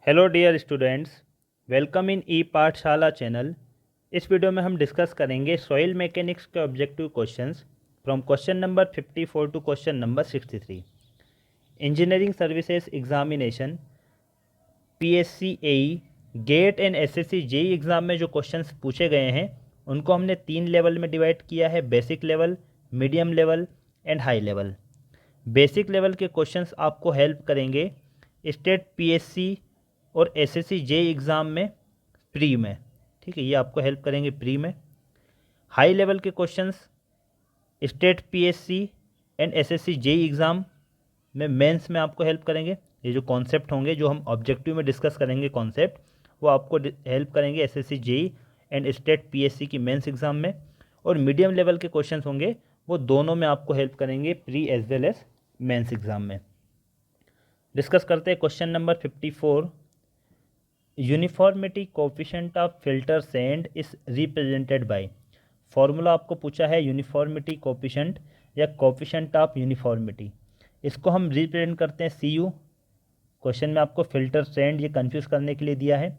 Hello dear students, welcome in e Pathshala channel. इस video में हम डिस्कस करेंगे सॉइल मैकेनिक्स के objective questions from question number 54 to question number 63। Engineering services examination PSC AE GATE and SSC JE exam में जो questions पूछे गए हैं उनको हमने 3 लेवल में डिवाइड किया है, basic level, medium level and high level. Basic level के क्वेश्चंस आपको हेल्प करेंगे स्टेट पीएससी और एसएससी जेई एग्ज़ाम में प्री में, ठीक है, ये आपको हेल्प करेंगे प्री में। हाई लेवल के questions state PSC and SSC JE exam में मेंस में आपको हेल्प करेंगे। ये जो कॉन्सेप्ट होंगे जो हम ऑब्जेक्टिव में डिस्कस करेंगे कॉन्सेप्ट, वो आपको हेल्प करेंगे SSC JE and state PSC की मेंस एग्ज़ाम में। और मीडियम लेवल के क्वेश्चंस होंगे वो दोनों में आपको हेल्प करेंगे pre as well as mains exam में। डिस्कस करते हैं question number 54। Uniformity coefficient of filter sand is represented by. Formula आपको पूछा है यूनिफॉर्मिटी कोफिशिएंट या कोफिशिएंट ऑफ यूनिफॉर्मिटी, इसको हम रिप्रेजेंट करते हैं CU। क्वेश्चन में आपको फिल्टर सैंड ये कंफ्यूज करने के लिए दिया है।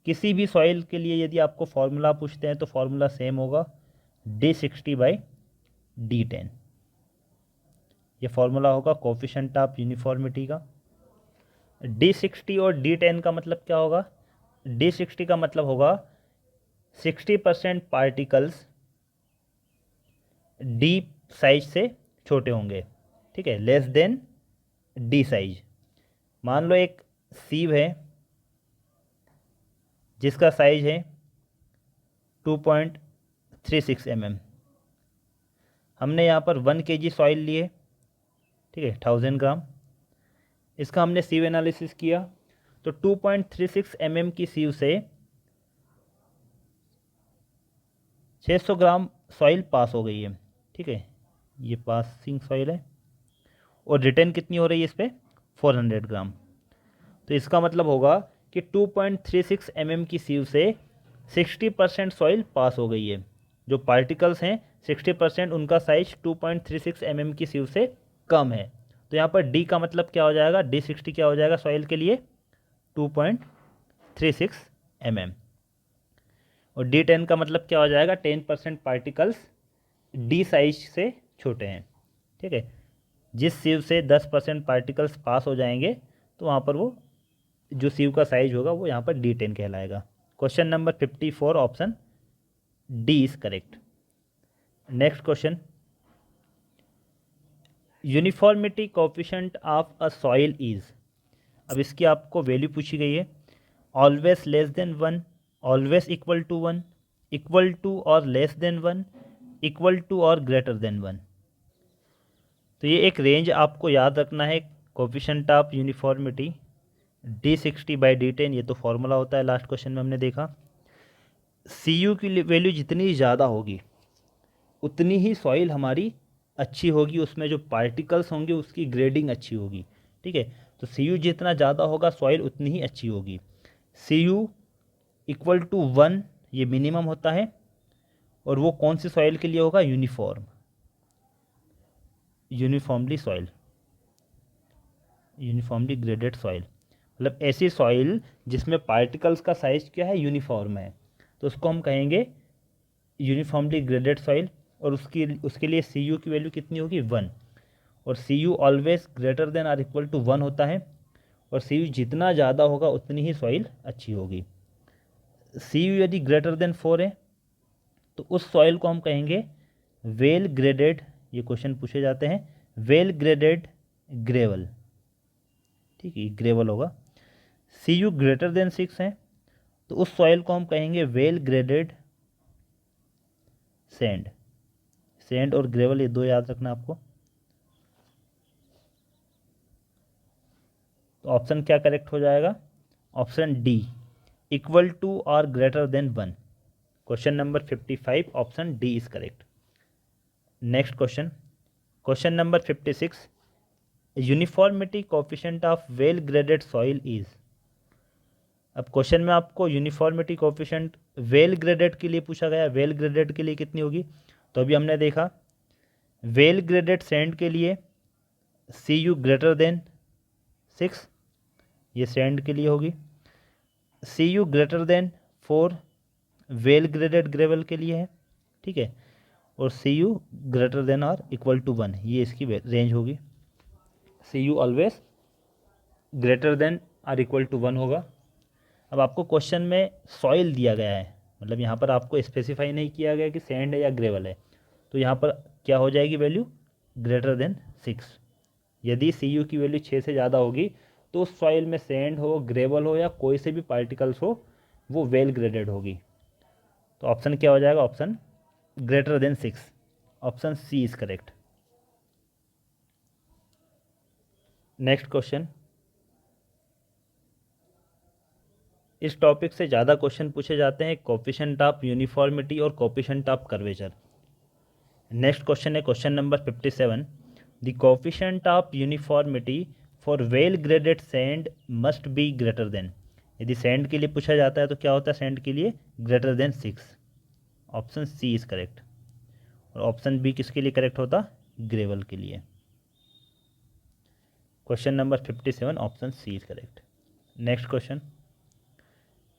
किसी भी सॉइल के लिए यदि आपको फॉर्मूला पूछते हैं तो फॉर्मूला सेम होगा D60/D10। ये फॉर्मूला होगा कोफिशिएंट ऑफ यूनिफॉर्मिटी का। D60 और D10 का मतलब क्या होगा? D60 का मतलब होगा 60% पार्टिकल्स D साइज से छोटे होंगे, ठीक है, लेस देन D साइज। मान लो एक सीव है जिसका साइज है 2.36 mm। हमने यहाँ पर 1 kg सॉइल लिए, ठीक है, 1000 ग्राम। इसका हमने सीव एनालिसिस किया तो 2.36 mm की सीव से 600 ग्राम सॉइल पास हो गई है, ठीक है, ये पासिंग सॉइल है। और रिटर्न कितनी हो रही है इस पर? 400 ग्राम। तो इसका मतलब होगा कि 2.36 mm की सीव से 60% सॉइल पास हो गई है। जो पार्टिकल्स हैं 60% उनका साइज 2.36 mm की सीव से कम है। तो यहाँ पर D का मतलब क्या हो जाएगा? D60 क्या हो जाएगा सॉइल के लिए? 2.36 mm। और D10 का मतलब क्या हो जाएगा? 10% पार्टिकल्स D साइज से छोटे हैं, ठीक है। जिस सीव से 10% पार्टिकल्स पास हो जाएंगे तो वहाँ पर वो जो सीव का साइज होगा वो यहाँ पर D10 कहलाएगा। Question number 54 option D is correct. Next question, uniformity coefficient of a soil is. अब इसकी आपको वैल्यू पूछी गई है। Always less than 1, always equal to 1, equal to और लेस देन 1, इक्वल टू और ग्रेटर देन 1। तो ये एक रेंज आपको याद रखना है। कोफिशिएंट ऑफ यूनिफॉर्मिटी D60/D10, ये तो फॉर्मूला होता है, लास्ट क्वेश्चन में हमने देखा। CU की वैल्यू जितनी ज़्यादा होगी उतनी ही सॉइल हमारी अच्छी होगी, उसमें जो पार्टिकल्स होंगे उसकी ग्रेडिंग अच्छी होगी, ठीक है। तो CU जितना ज़्यादा होगा सॉइल उतनी ही अच्छी होगी। CU इक्वल टू 1 ये मिनिमम होता है। और वो कौन सी सॉइल के लिए होगा? Uniformly soil, uniformly graded soil, मतलब ऐसी सॉइल जिसमें पार्टिकल्स का साइज क्या है? यूनिफॉर्म है, तो उसको हम कहेंगे यूनिफॉर्मली ग्रेडेड सॉइल। और उसके लिए CU की वैल्यू कितनी होगी? 1। और CU always greater than or equal to 1 होता है। और CU जितना ज़्यादा होगा उतनी ही सॉइल अच्छी होगी। CU यदि ग्रेटर देन 4 है तो उस सॉइल को हम कहेंगे वेल ग्रेडेड, ये क्वेश्चन पूछे जाते हैं, वेल ग्रेडेड ग्रेवल, ठीक है, ग्रेवल होगा। CU ग्रेटर देन 6 है तो उस सॉइल को हम कहेंगे वेल ग्रेडेड सैंड। सैंड और ग्रेवल ये दो याद रखना आपको। तो ऑप्शन क्या करेक्ट हो जाएगा? ऑप्शन D इक्वल टू और greater than 1। Question number 55 option D is correct. Next question, question number 56, uniformity coefficient of well graded soil is. अब क्वेश्चन में आपको यूनिफॉर्मिटी कोफिशिएंट वेल ग्रेडेड के लिए पूछा गया। वेल ग्रेडेड के लिए कितनी होगी? तो अभी हमने देखा वेल ग्रेडेड सैंड के लिए CU ग्रेटर देन 6, ये सैंड के लिए होगी। C U greater than 4 well graded gravel के लिए है, ठीक है, और C U greater than or equal to 1 ये इसकी रेंज होगी। C U always greater than or equal to 1 होगा। अब आपको क्वेश्चन में सॉइल दिया गया है, मतलब यहाँ पर आपको स्पेसिफाई नहीं किया गया कि सैंड है या ग्रेवल है, तो यहाँ पर क्या हो जाएगी वैल्यू ग्रेटर देन 6। यदि सी यू की वैल्यू 6 से ज़्यादा होगी तो उस सॉइल में सैंड हो, ग्रेवल हो या कोई से भी पार्टिकल्स हो, वो वेल ग्रेडेड होगी। तो ऑप्शन क्या हो जाएगा, option greater than 6, option C is correct. Next question, इस टॉपिक से ज़्यादा क्वेश्चन पूछे जाते हैं, कोफिशिएंट ऑफ यूनिफॉर्मिटी और coefficient of curvature. Next question है question number 57, the coefficient of uniformity for well graded sand must be greater than. यदि sand के लिए पूछा जाता है तो क्या होता है सैंड के लिए greater than 6, option C is correct. और ऑप्शन बी किसके लिए करेक्ट होता, ग्रेवल के लिए। Question number 57 option C is correct. Next question,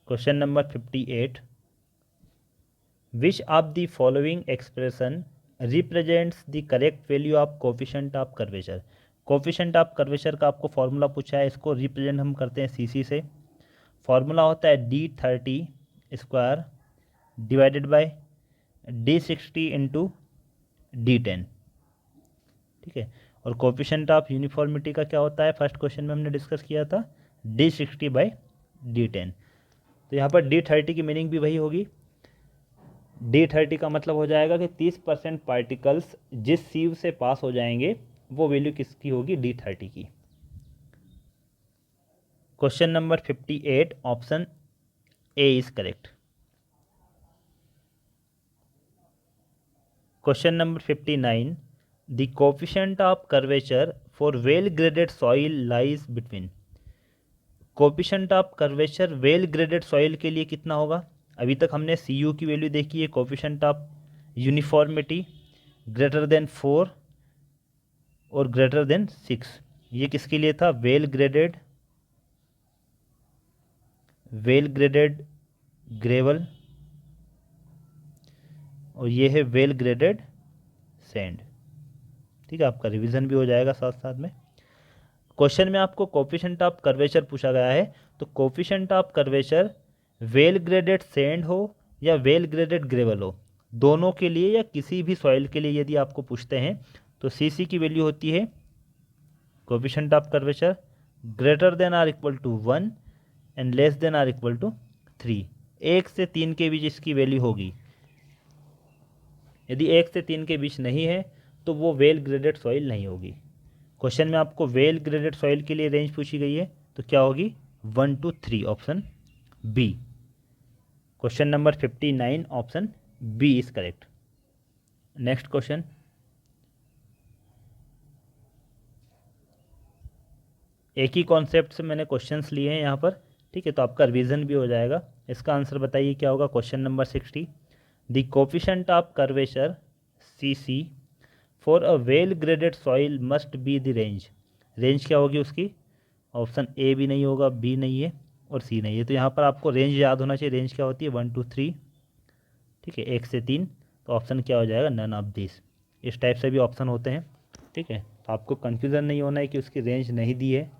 question number 58, which of the following expression represents the correct value of coefficient of curvature. Coefficient of curvature का आपको formula पूछा है, इसको रिप्रेजेंट हम करते हैं सीसी से। फॉर्मूला होता है D30² divided by D60 into D10, ठीक है। और कोफिशिएंट ऑफ यूनिफॉर्मिटी का क्या होता है, फर्स्ट क्वेश्चन में हमने डिस्कस किया था D60/D10। तो यहाँ पर D30 की मीनिंग भी वही होगी। D30 का मतलब हो जाएगा कि 30% पार्टिकल्स जिस सीव से पास हो जाएंगे वो वैल्यू किसकी होगी, D30 की। Question number 58 option A is correct. Question number 59, the coefficient of curvature for well graded soil lies between. Coefficient of curvature well graded soil के लिए कितना होगा। अभी तक हमने सी यू की वैल्यू देखी है, coefficient of uniformity greater than 4 और ग्रेटर देन 6, ये किसके लिए था, वेल ग्रेडेड ग्रेवल, और ये है वेल ग्रेडेड सैंड, ठीक है। आपका रिवीजन भी हो जाएगा साथ साथ में। क्वेश्चन में आपको कोफिशिएंट ऑफ कर्वेचर पूछा गया है, तो coefficient of curvature well graded sand हो या वेल ग्रेडेड ग्रेवल हो, दोनों के लिए या किसी भी सॉइल के लिए यदि आपको पूछते हैं तो सीसी की वैल्यू होती है coefficient of curvature greater than or equal to 1 and less than or equal to 3। 1 से 3 के बीच इसकी वैल्यू होगी। यदि 1 से 3 के बीच नहीं है तो वो वेल ग्रेडेड सॉइल नहीं होगी। क्वेश्चन में आपको वेल ग्रेडेड सॉइल के लिए रेंज पूछी गई है, तो क्या होगी 1 to 3, option B. Question number 59 option B is correct. Next question, एक ही कॉन्सेप्ट से मैंने क्वेश्चंस लिए हैं यहाँ पर, ठीक है, तो आपका रिवीजन भी हो जाएगा। इसका आंसर बताइए क्या होगा। Question number 60, the coefficient of curvature CC for a well graded soil must be the range. Range क्या होगी उसकी, ऑप्शन ए भी नहीं होगा, बी नहीं है और सी नहीं है। तो यहाँ पर आपको रेंज याद होना चाहिए, रेंज क्या होती है 1 to 3, ठीक है, 1 से 3। तो ऑप्शन क्या हो जाएगा, नन ऑफ दिस। इस टाइप से भी ऑप्शन होते हैं, ठीक है। तो आपको कन्फ्यूज़न नहीं होना है कि उसकी रेंज नहीं दी है,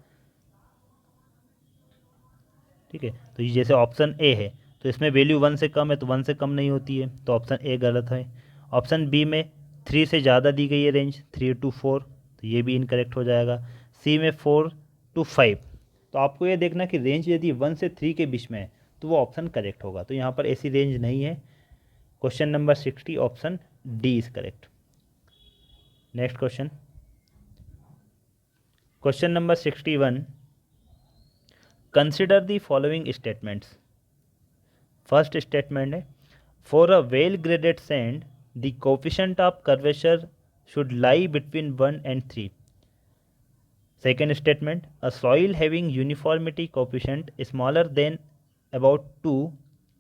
ठीक है। तो ये जैसे ऑप्शन ए है तो इसमें वैल्यू 1 से कम है तो 1 से कम नहीं होती है, तो ऑप्शन ए गलत है। ऑप्शन बी में 3 से ज़्यादा दी गई है रेंज 3 to 4, तो ये भी इनकरेक्ट हो जाएगा। सी में 4 to 5, तो आपको ये देखना कि रेंज यदि 1 से 3 के बीच में है तो वो ऑप्शन करेक्ट होगा, तो यहाँ पर ऐसी रेंज नहीं है। Question number 60 option D is correct. Next question, question number 61, consider the following statements. First statement है, for a well graded sand the coefficient of curvature should lie between 1 and 3। Second statement, a soil having uniformity coefficient smaller than about 2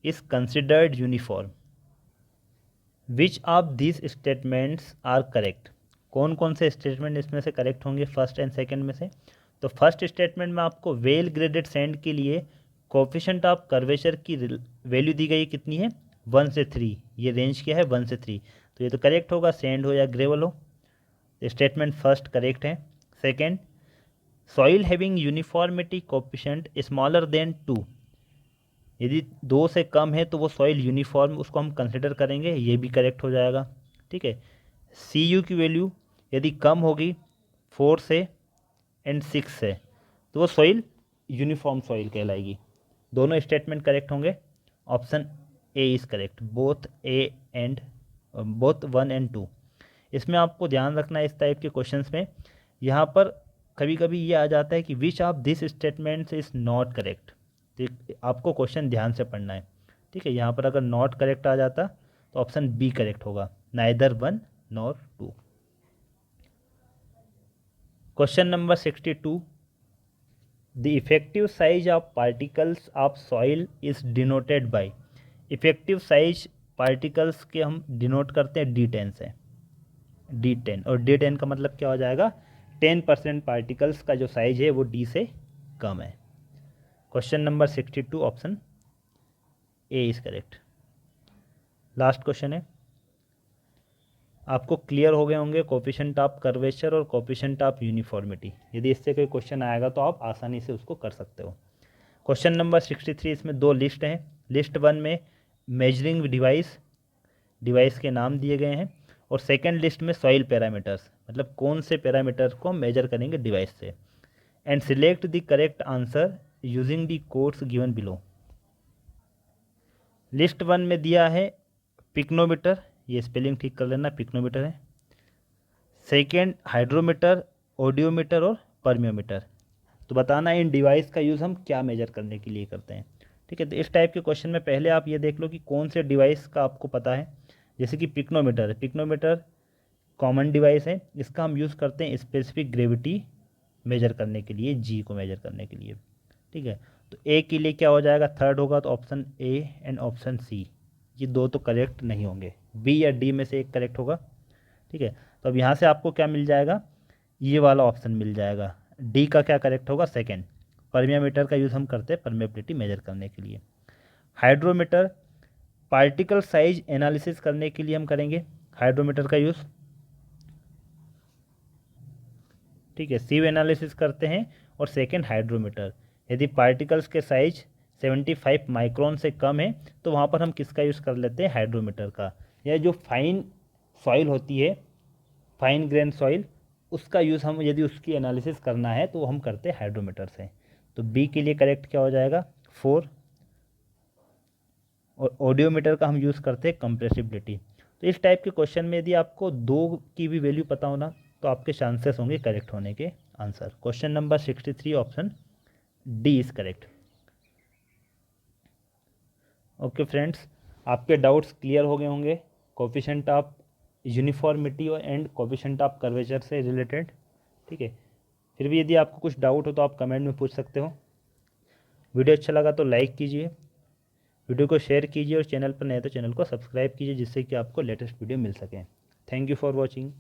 is considered uniform. Which of these statements are correct. कौन कौन से statement इसमें से correct होंगे first and second में से। तो first statement में आपको वेल ग्रेडेड सैंड के लिए कोफिशिएंट ऑफ कर्वेचर की वैल्यू दी गई कितनी है 1 से 3, ये रेंज क्या है 1 से 3, तो ये तो करेक्ट होगा, सैंड हो या ग्रेवल हो। स्टेटमेंट फर्स्ट करेक्ट है। Second, soil having uniformity coefficient smaller then 2, यदि 2 से कम है तो वो सॉइल यूनिफॉर्म उसको हम कंसिडर करेंगे, ये भी करेक्ट हो जाएगा। ठीक है। सी यू की वैल्यू यदि कम होगी 4 से एंड 6 से तो वो सॉइल यूनिफॉर्म सॉइल कहलाएगी। दोनों स्टेटमेंट करेक्ट होंगे। Option A is correct, both 1 and 2। इसमें आपको ध्यान रखना है इस टाइप के क्वेश्चंस में, यहाँ पर कभी कभी ये आ जाता है कि which of this statements is not correct, तो आपको क्वेश्चन ध्यान से पढ़ना है। ठीक है, यहाँ पर अगर नॉट करेक्ट आ जाता तो ऑप्शन बी करेक्ट होगा, neither 1 nor 2। Question number 62, the effective size of particles of soil is denoted by. Effective size particles के हम डिनोट करते हैं D10 से, D10, और D10 का मतलब क्या हो जाएगा 10% पार्टिकल्स का जो साइज है वो D से कम है। Question number 62 option A is correct. Last question है, आपको क्लियर हो गए होंगे कोफिशिएंट ऑफ कर्वेचर और कोफिशिएंट ऑफ यूनिफॉर्मिटी। यदि इससे कोई क्वेश्चन आएगा तो आप आसानी से उसको कर सकते हो। क्वेश्चन नंबर 63, इसमें 2 लिस्ट हैं। लिस्ट 1 में मेजरिंग डिवाइस के नाम दिए गए हैं, और सेकेंड लिस्ट में सॉइल पैरामीटर्स, मतलब कौन से पैरामीटर को मेजर करेंगे डिवाइस से। And select the correct answer using the codes given below. List 1 में दिया है पिक्नोमीटर, ये स्पेलिंग ठीक कर लेना, पिक्नोमीटर है। सेकेंड हाइड्रोमीटर, ऑडियोमीटर और परमियोमीटर। तो बताना इन डिवाइस का यूज़ हम क्या मेजर करने के लिए करते हैं। ठीक है, तो इस टाइप के क्वेश्चन में पहले आप ये देख लो कि कौन से डिवाइस का आपको पता है। जैसे कि पिक्नोमीटर कॉमन डिवाइस है, इसका हम यूज़ करते हैं स्पेसिफिक ग्रेविटी मेजर करने के लिए, जी को मेजर करने के लिए। ठीक है, तो ए के लिए क्या हो जाएगा, थर्ड होगा, तो option A and option C, ये 2 तो करेक्ट नहीं होंगे, बी या डी में से एक करेक्ट होगा। ठीक है, तो अब यहाँ से आपको क्या मिल जाएगा, ये वाला ऑप्शन मिल जाएगा, डी का क्या करेक्ट होगा, सेकेंड। परमियोमीटर का यूज़ हम करते हैं परमेबिलिटी मेजर करने के लिए। हाइड्रोमीटर पार्टिकल साइज एनालिसिस करने के लिए हम करेंगे हाइड्रोमीटर का यूज़। ठीक है, सीव एनालिसिस करते हैं। और सेकेंड हाइड्रोमीटर, यदि पार्टिकल्स के साइज 75 माइक्रोन से कम है तो वहाँ पर हम किसका यूज़ कर लेते हैं, हाइड्रोमीटर का। या जो फाइन सॉइल होती है, फाइन ग्रेन सॉइल, उसका यूज़ हम यदि उसकी एनालिसिस करना है तो हम करते हैं हाइड्रोमीटर से। तो बी के लिए करेक्ट क्या हो जाएगा, 4। और ऑडियोमीटर का हम यूज़ करते हैं कंप्रेसिबिलिटी। तो इस टाइप के क्वेश्चन में यदि आपको 2 की भी वैल्यू पता होना तो आपके चांसेस होंगे करेक्ट होने के answer. Question number 63 option D is correct. Okay friends, आपके डाउट्स क्लियर हो गए होंगे कोफिशिएंट ऑफ यूनिफॉर्मिटी और एंड कोफिशिएंट ऑफ कर्वेचर से रिलेटेड। ठीक है, फिर भी यदि आपको कुछ डाउट हो तो आप कमेंट में पूछ सकते हो। वीडियो अच्छा लगा तो लाइक कीजिए, वीडियो को शेयर कीजिए, और चैनल पर नए तो चैनल को सब्सक्राइब कीजिए, जिससे कि आपको लेटेस्ट वीडियो मिल सके। Thank you for watching.